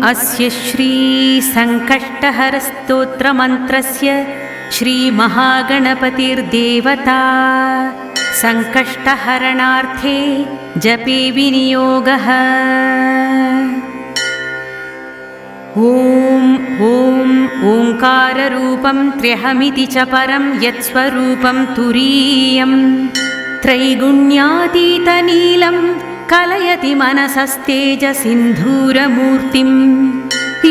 अस्य श्रीसङ्कष्टहरस्तोत्रमन्त्रस्य श्रीमहागणपतिर्देवता सङ्कष्टहरणार्थे जपे विनियोगः। ॐ ओङ्काररूपं त्र्यहमिति च परं यत्स्वरूपं तुरीयं त्रैगुण्यातीतनीलं कलयति मनसस्तेजसिन्धूरमूर्तिं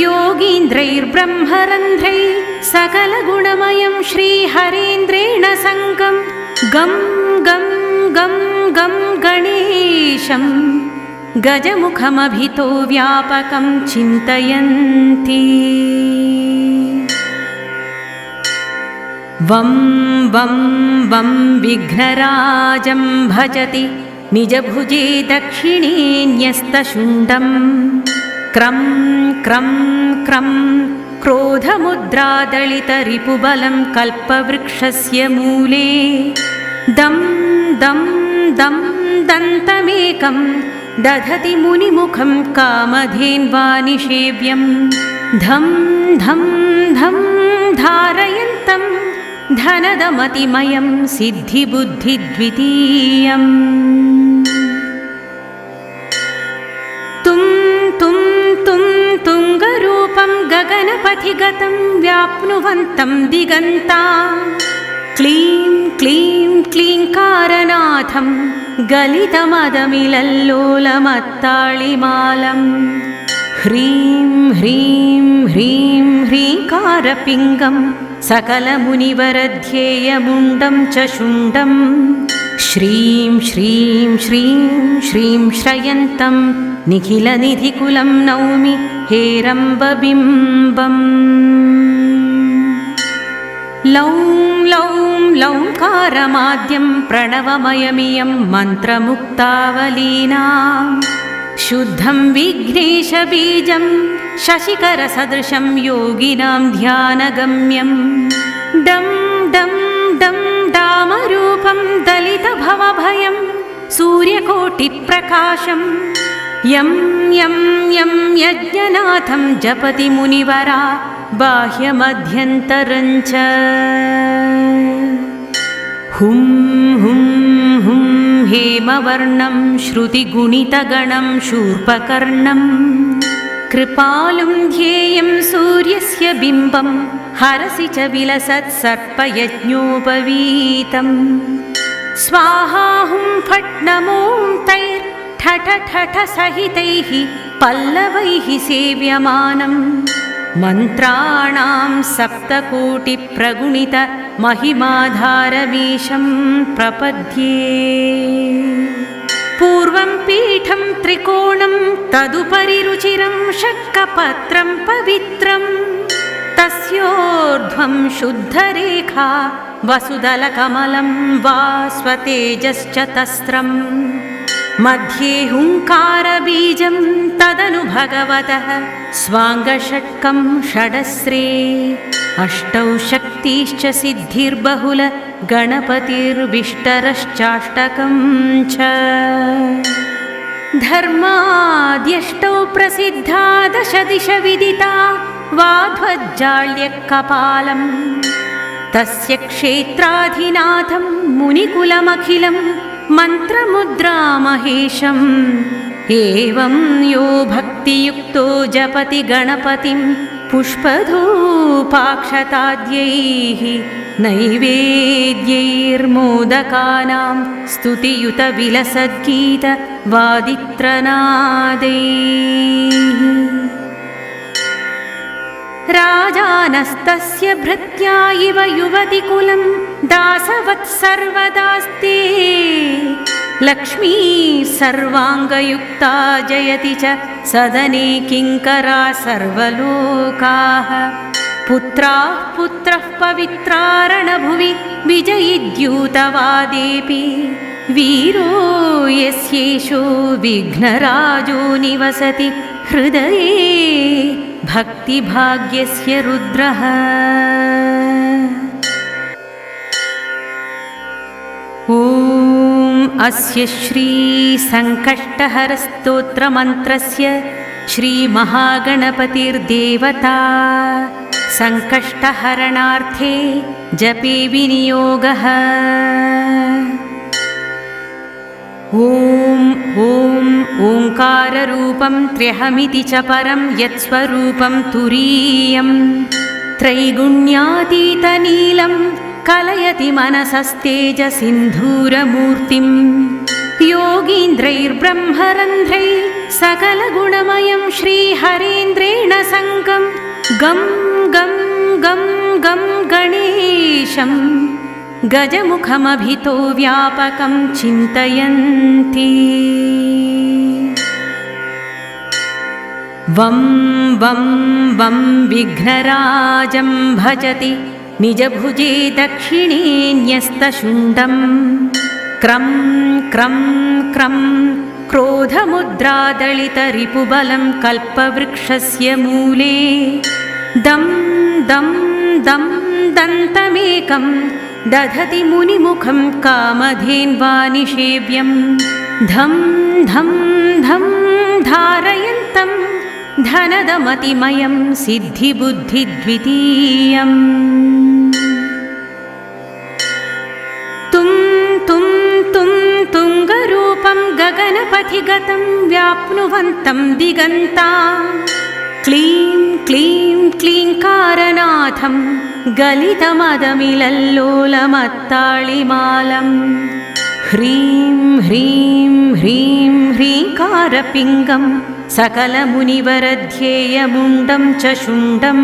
योगीन्द्रैर्ब्रह्मरन्ध्रैः सकलगुणमयं श्रीहरेन्द्रेण सङ्गं गं गं गं गं गणेशं गजमुखमभितो व्यापकं चिन्तयन्ति। वं वं वं विघ्नराजं भजति निजभुजे दक्षिणे न्यस्तशुण्डं क्रं क्रं क्रं क्रोधमुद्रादलितरिपुबलं कल्पवृक्षस्य मूले दं दं दं दन्तमेकं दधति मुनिमुखं कामधेन्वानिषेव्यं धं धं धं धारयन्तं धनदमतिमयं सिद्धिबुद्धिद्वितीयम्। तुं तुं तुं तुङ्गरूपं गगनपथिगतं व्याप्नुवन्तं दिगन्ता क्लीं क्लीं क्लीङ्कारनाथं गलितमदमिलल्लोलमत्ताळिमालं ह्रीं ह्रीं ह्रीं ह्रीङ्कारपिङ्गं सकलमुनिवरध्येयमुण्डं च शुण्डं श्रीं श्रीं श्रीं श्रीं श्रयन्तं निखिलनिधिकुलं नौमि हेरम्बबिम्बम्। लौं लौं लौङ्कारमाद्यं प्रणवमयमियं मन्त्रमुक्तावलीनां शुद्धं विघ्नेशबीजं शशिकरसदृशं योगिनां ध्यानगम्यं डं डं डं डामरूपं दलितभवभयं सूर्यकोटिप्रकाशं यं यं यं यज्ञनाथं जपति मुनिवरा बाह्यमध्यन्तरं च हुं हुं हुं हेमवर्णं श्रुतिगुणितगणं शूर्पकर्णं कृपालुं ध्येयं सूर्यस्य बिम्बं हरसि च विलसत्सर्पयज्ञोपवीतं स्वाहा हुं फट् नमो तैर्ठठ ठठ सहितैः पल्लवैः सेव्यमानं मन्त्राणां सप्तकोटिप्रगुणित महिमाधारमीशं प्रपद्ये। पूर्वं पीठं त्रिकोणं तदुपरि रुचिरं शक्कपत्रं पवित्रं तस्योर्ध्वं शुद्धरेखा वसुदलकमलं वा स्वतेजश्च तस्रं मध्ये हुङ्कारबीजं तदनु भगवतः स्वाङ्गषट्कं षडस्रे अष्टौ शक्तिश्च सिद्धिर्बहुल गणपतिर्विष्टरश्चाष्टकं च धर्माद्यष्टौ प्रसिद्धा दश दिश विदिता वाध्वज्जाल्यकपालं तस्य क्षेत्राधिनाथं मुनिकुलमखिलं मन्त्रमुद्रामहेशम् एवं यो भक्तियुक्तो जपति गणपतिं पुष्पधूपाक्षताद्यैः नैवेद्यैर्मोदकानां स्तुतियुतविलसद्गीतवादित्रनादैः राजानस्तस्य भृत्या इव युवतिकुलं दासवत्सर्वदास्ते लक्ष्मी सर्वाङ्गयुक्ता जयति च सदने किङ्करा सर्वलोकाः पुत्राः पुत्रः पवित्रारणभुवि विजयिद्यूतवादेऽपि वीरो यस्येषो विघ्नराजो निवसति हृदये भक्तिभाग्यस्य रुद्रः। ॐ अस्य श्री संकष्टहरस्तोत्रमन्त्रस्य श्रीमहागणपतिर्देवता सङ्कष्टहरणार्थे जपे विनियोगः। ॐ ओङ्काररूपं त्र्यहमिति च परं यत्स्वरूपं तुरीयं त्रैगुण्यातीतनीलं कलयति मनसस्तेजसिन्धूरमूर्तिं योगीन्द्रैर्ब्रह्मरन्ध्रैः सकलगुणमयं श्रीहरेन्द्रेण सङ्गं गं गं गं गं गणेशं गजमुखमभितो व्यापकं चिन्तयन्ति। वं वं वं विघ्नराजं भजति निजभुजे दक्षिणे न्यस्तशुण्डं क्रं क्रं क्रं क्रोधमुद्रादलितरिपुबलं कल्पवृक्षस्य मूले दं दं दं दन्तमेकं दधति मुनिमुखं कामधेन्वानिषेव्यं धं धं धं धारयन्तं धनदमतिमयं सिद्धिबुद्धिद्वितीयम्। तुं तुं तुं तुङ्गरूपं गगनपथिगतं व्याप्नुवन्तं दिगन्ता क्लीं क्लीं क्लीङ्कारनाथं गलितमदमिलल्लोलमत्ताळिमालं ह्रीं ह्रीं ह्रीं ह्रीङ्कारपिङ्गं सकलमुनिवरध्येयमुण्डं च शुण्डं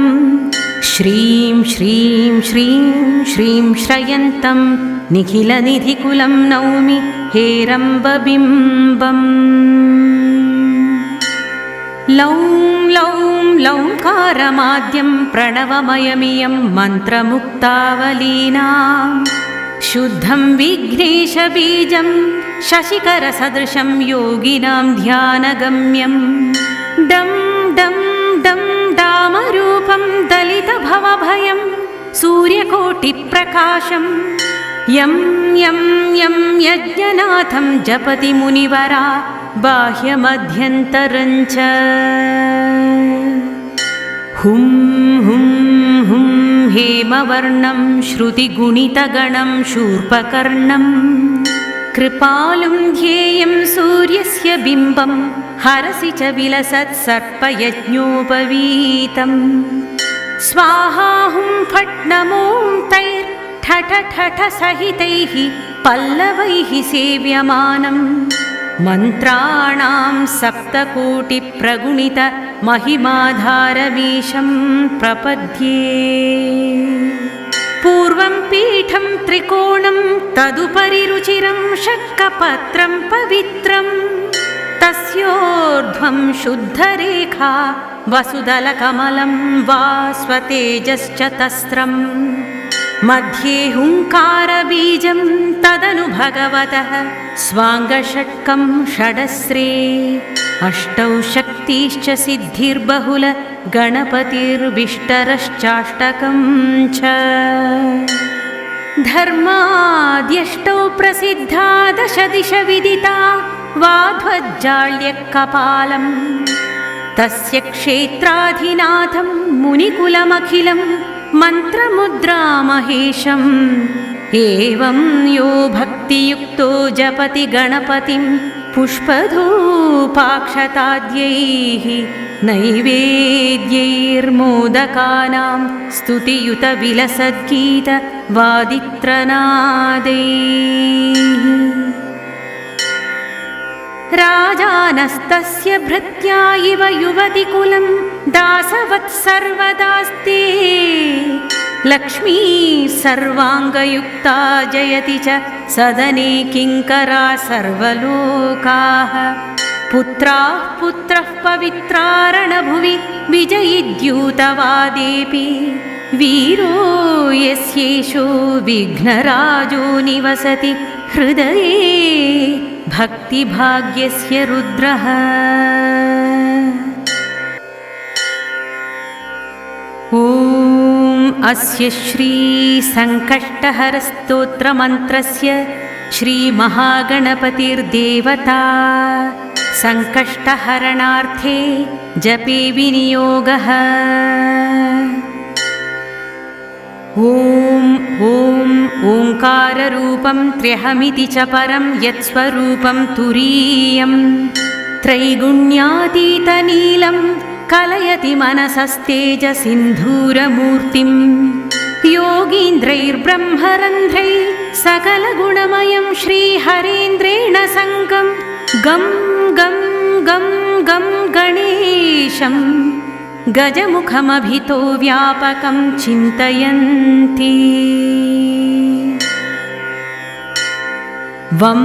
श्रीं श्रीं श्रीं श्रीं श्रयन्तं निखिलनिधिकुलं नौमि हेरम्बबिम्बम्। लौं लौं लौङ्कारमाद्यं प्रणवमयमियं मन्त्रमुक्तावलीनां शुद्धं विघ्नेशबीजं शशिकरसदृशं योगिनां ध्यानगम्यं डं डं डं डामरूपं दलितभवभयं सूर्यकोटिप्रकाशं यं यं यं यज्ञनाथं जपति मुनिवरा बाह्यमध्यन्तरञ्च हुं हुं हुं हेमवर्णं श्रुतिगुणितगणं शूर्पकर्णं कृपालुं ध्येयं सूर्यस्य बिम्बं हरसि च विलसत्सर्पयज्ञोपवीतं स्वाहा हुं फट् नमो तैर्ठठ ठठ सहितैः पल्लवैः सेव्यमानं मन्त्राणां सप्तकोटिप्रगुणित महिमाधारमीशं प्रपद्ये। पूर्वं पीठं त्रिकोणं तदुपरि रुचिरं शक्कपत्रं पवित्रं तस्योर्ध्वं शुद्धरेखा वसुदलकमलं वा स्वतेजश्च तस्रं मध्ये हुङ्कारबीजं तदनु भगवतः स्वाङ्गषट्कं षडस्रे अष्टौ शक्तिश्च सिद्धिर्बहुल गणपतिर्विष्टरश्चाष्टकं च धर्माद्यष्टौ प्रसिद्धा दश दिश विदिता वाध्वज्जाल्यकपालं तस्य क्षेत्राधिनाथं मुनिकुलमखिलं मन्त्रमुद्रामहेशम् एवं यो भक्तियुक्तो जपति गणपतिं पुष्पधूपाक्षताद्यैः नैवेद्यैर्मोदकानां स्तुतियुतविलसद्गीतवादित्रनादैः राजानस्तस्य भृत्या इव युवतिकुलं दासवत्सर्वदास्ते लक्ष्मी सर्वाङ्गयुक्ता जयति च सदने किङ्करा सर्वलोकाः पुत्राः पुत्रः पवित्रारणभुवि विजयिद्यूतवादेऽपि वीरो यस्येषो विघ्नराजो निवसति हृदये भक्तिभाग्यस्य रुद्रः ॐ अस्य श्री सङ्कष्टहरस्तोत्रमन्त्रस्य श्रीमहागणपतिर्देवता सङ्कष्टहरणार्थे जपे विनियोगः। ॐ ओङ्काररूपं त्र्यहमिति च परं यत्स्वरूपं तुरीयं त्रैगुण्यातीतनीलं कलयति मनसस्तेजसिन्धूरमूर्तिं योगीन्द्रैर्ब्रह्मरन्ध्रैः सकलगुणमयं श्रीहरेन्द्रेण सङ्गं गं गं गं गं गणेशं गजमुखमभितो व्यापकं चिन्तयन्ति। वं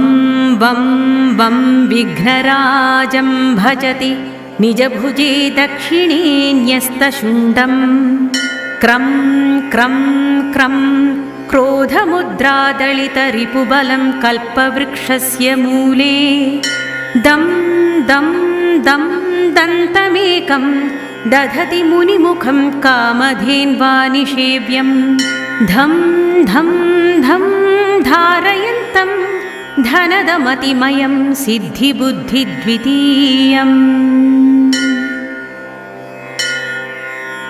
वं वं विघ्नराजं भजति निजभुजे दक्षिणे न्यस्तशुण्डं क्रं क्रं क्रं क्रोधमुद्रादलितरिपुबलं कल्पवृक्षस्य मूले दं दं दं दन्तमेकं दधति मुनिमुखं कामधेन्वानिषेव्यं धं धं धं धारयन्तं धनदमतिमयं सिद्धिबुद्धिद्वितीयम्।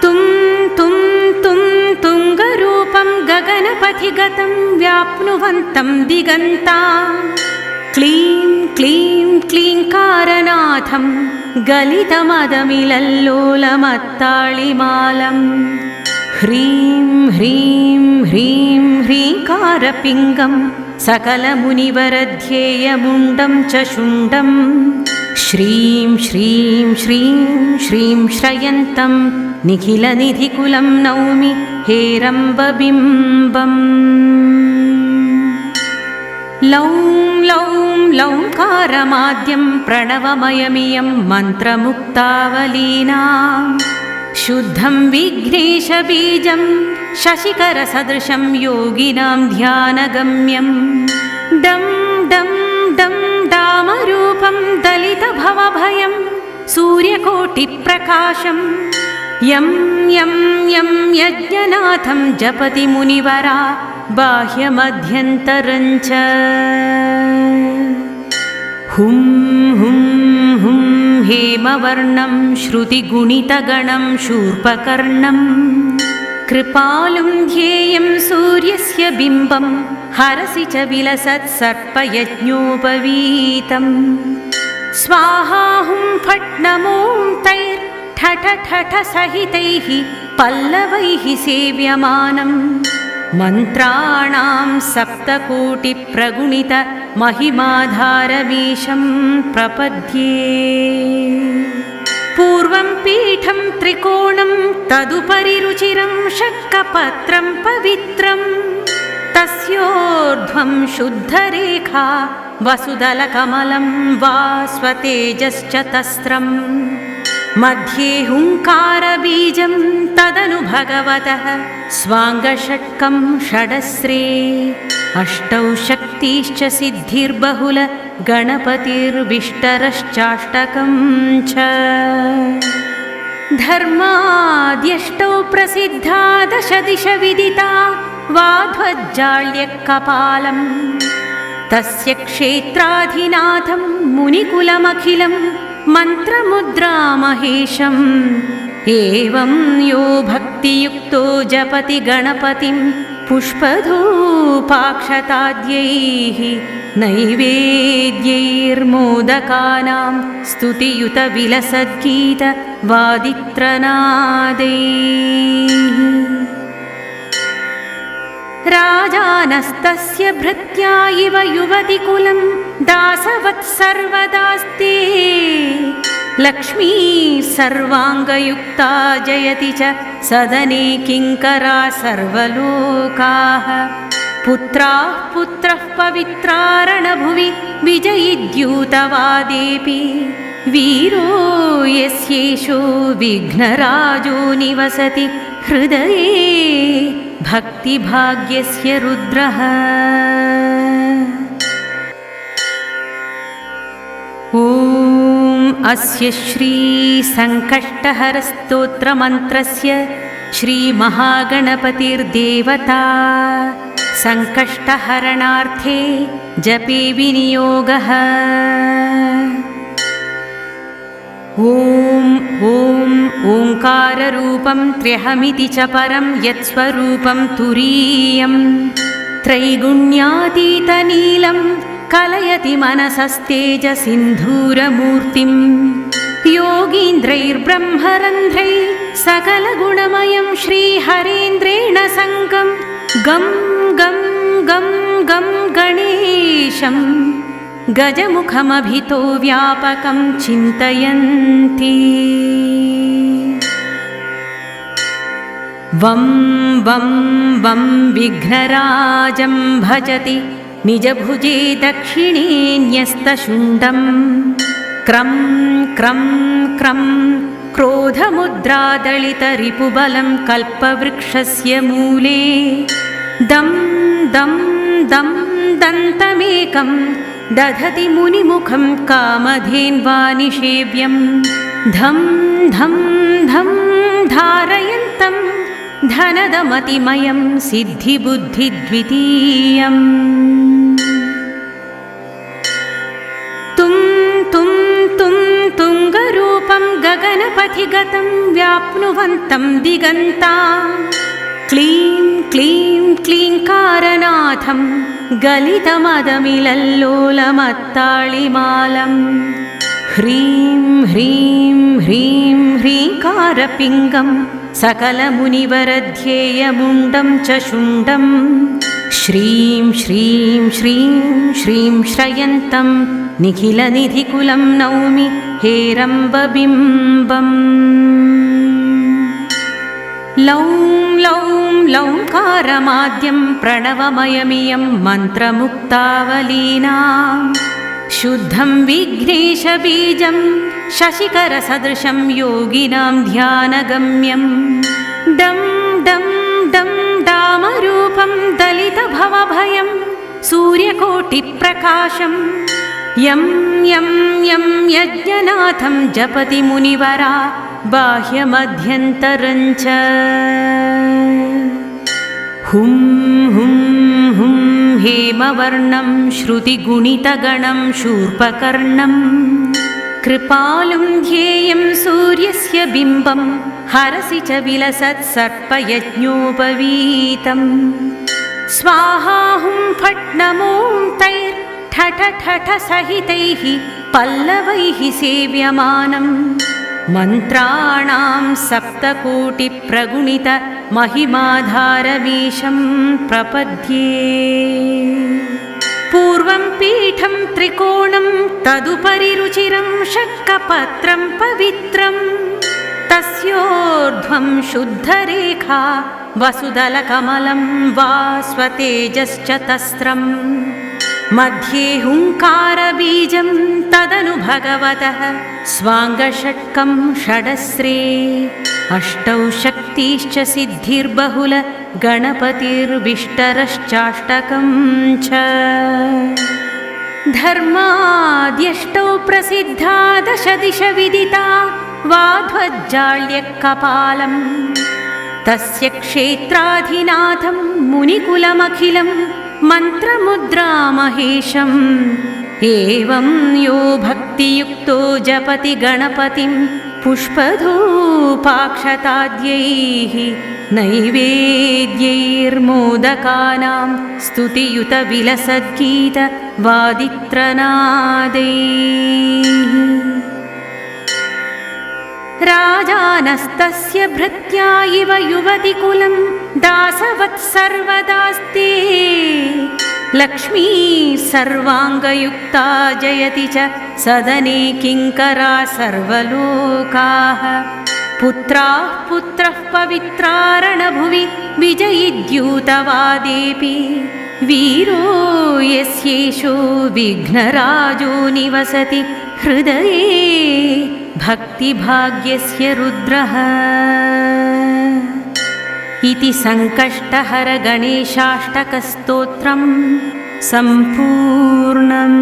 तुं तुं तुं तुङ्गरूपं गगनपथिगतं व्याप्नुवन्तं दिगन्ता क्लीं क्लीं क्लीङ्कारनाथं गलितमदमिलल्लोलमत्ताळिमालं ह्रीं ह्रीं ह्रीं ह्रीङ्कारपिङ्गं सकलमुनिवरध्येयमुण्डं च शुण्डं श्रीं श्रीं श्रीं श्रीं श्रयन्तं निखिलनिधिकुलं नौमि हेरम्बबिम्बम्। लौं लौं लौङ्कारमाद्यं प्रणवमयमियं मन्त्रमुक्तावलीनां शुद्धं विघ्नेशबीजं शशिकरसदृशं योगिनां ध्यानगम्यं डं डं डं डामरूपं दलितभवभयं सूर्यकोटिप्रकाशं यं यं यं यज्ञनाथं जपति मुनिवरा बाह्यमध्यन्तरं च हुं हुं हुं हेमवर्णं श्रुतिगुणितगणं शूर्पकर्णं कृपालुं ध्येयं सूर्यस्य बिम्बं हरसि च विलसत्सर्पयज्ञोपवीतं स्वाहा हुं फट् नमो तैर्ठठ ठठ सहितैः पल्लवैः सेव्यमानं मन्त्राणां सप्तकोटिप्रगुणित महिमाधारमीशं प्रपद्ये। पूर्वं पीठं त्रिकोणं तदुपरि रुचिरं शक्कपत्रं पवित्रं तस्योर्ध्वं शुद्धरेखा वसुदलकमलं वा स्वतेजश्च तस्रं मध्ये हुङ्कारबीजं तदनु भगवतः स्वाङ्गषट्कं षडस्रे अष्टौ शक्तिश्च सिद्धिर्बहुल गणपतिर्विष्टरश्चाष्टकं च धर्माद्यष्टौ प्रसिद्धा दश दिश विदिता वाध्वज्जाल्यकपालं तस्य क्षेत्राधिनाथं मुनिकुलमखिलं मन्त्रमुद्रामहेशम् एवं यो भक्तियुक्तो जपति गणपतिं पुष्पधूपाक्षताद्यैः नैवेद्यैर्मोदकानां स्तुतियुतविलसद्गीतवादित्रनादैः राजानस्तस्य भृत्या इव युवतिकुलं दासवत्सर्वदास्ते लक्ष्मी सर्वाङ्गयुक्ता जयति च सदने किङ्करा सर्वलोकाः पुत्राः पुत्रः पवित्रारणभुवि विजयिद्यूतवादेऽपि वीरो यस्येषो विघ्नराजो निवसति हृदये भक्तिभाग्यस्य रुद्रः। अस्य श्री संकष्टहरस्तोत्रमन्त्रस्य श्रीमहागणपतिर्देवता संकष्टहरणार्थे जपे विनियोगः। ॐ ॐ ओङ्काररूपं त्र्यहमिति च परं यत्स्वरूपं तुरीयं त्रैगुण्यातीतनीलं कलयति मनसस्तेजसिन्धूरमूर्तिं योगीन्द्रैर्ब्रह्मरन्ध्रैः सकलगुणमयं श्रीहरेन्द्रेण सङ्गं गं गं गं गं गणेशं गजमुखमभितो व्यापकं चिन्तयन्ति। वं वं वं विघ्नराजं भजति निजभुजे दक्षिणे न्यस्तशुण्डं क्रं क्रं क्रं क्रोधमुद्रादलितरिपुबलं कल्पवृक्षस्य मूले दं दं दं दन्तमेकं दधति मुनिमुखं कामधेन्वानिषेव्यं धं धं धं धारयन्तं धनदमतिमयं सिद्धिबुद्धिद्वितीयम् तुं तुं तुं तुङ्गरूपं गगनपथिगतं व्याप्नुवन्तं दिगन्ता क्लीं क्लीं क्लीङ्कारनाथं गलितमदमिलल्लोलमत्ताळिमालं ह्रीं ह्रीं ह्रीं ह्रीङ्कारपिङ्गं सकलमुनिवरध्येयमुण्डं च शुण्डं श्रीं श्रीं श्रीं श्रीं श्रयन्तं निखिलनिधिकुलं नौमि हेरम्बबिम्बम् लौं लौं लौङ्कारमाद्यं प्रणवमयमियं मन्त्रमुक्तावलीनां शुद्धं विघ्नेशबीजं शशिकरसदृशं योगिनां ध्यानगम्यं डं डं डं डामरूपं दलितभवभयं सूर्यकोटिप्रकाशं यं यं यं यज्ञनाथं जपति मुनिवरा बाह्यमध्यन्तरञ्च हुं हुं हुं हेमवर्णं श्रुतिगुणितगणं शूर्पकर्णं कृपालुं ध्येयं सूर्यस्य बिम्बं हरसि च विलसत्सर्पयज्ञोपवीतं स्वाहा हुं फट् नमो तैर्ठठ ठठ सहितैः पल्लवैः सेव्यमानं मन्त्राणां सप्तकोटिप्रगुणित महिमाधारमीशं प्रपद्ये पूर्वं पीठं त्रिकोणं तदुपरि रुचिरं शक्कपत्रं पवित्रं तस्योर्ध्वं शुद्धरेखा वसुदलकमलं वा स्वतेजश्च तस्रम् मध्ये हुङ्कारबीजं तदनु भगवतः स्वाङ्गषट्कं षडस्रे अष्टौ शक्तिश्च सिद्धिर्बहुल गणपतिर्विष्टरश्चाष्टकं च धर्माद्यष्टौ प्रसिद्धा दश दिश विदिता वाध्वज्जाल्यकपालं तस्य क्षेत्राधिनाथं मुनिकुलमखिलं मन्त्रमुद्रामहेशम् एवं यो भक्तियुक्तो जपति गणपतिं पुष्पधूपाक्षताद्यैः नैवेद्यैर्मोदकानां स्तुतियुतविलसद्गीतवादित्रनादैः राजानस्तस्य भृत्या इव युवतिकुलं दासवत्सर्वदास्ते लक्ष्मी सर्वाङ्गयुक्ता जयति च सदने किङ्करा सर्वलोकाः पुत्राः पुत्रः पवित्रारणभुवि विजयिद्यूतवादेऽपि वीरो यस्येषो विघ्नराजो निवसति हृदये भक्तिभाग्यस्य रुद्रः इति संकष्टहर गणेशाष्टकस्तोत्रं सम्पूर्णम्।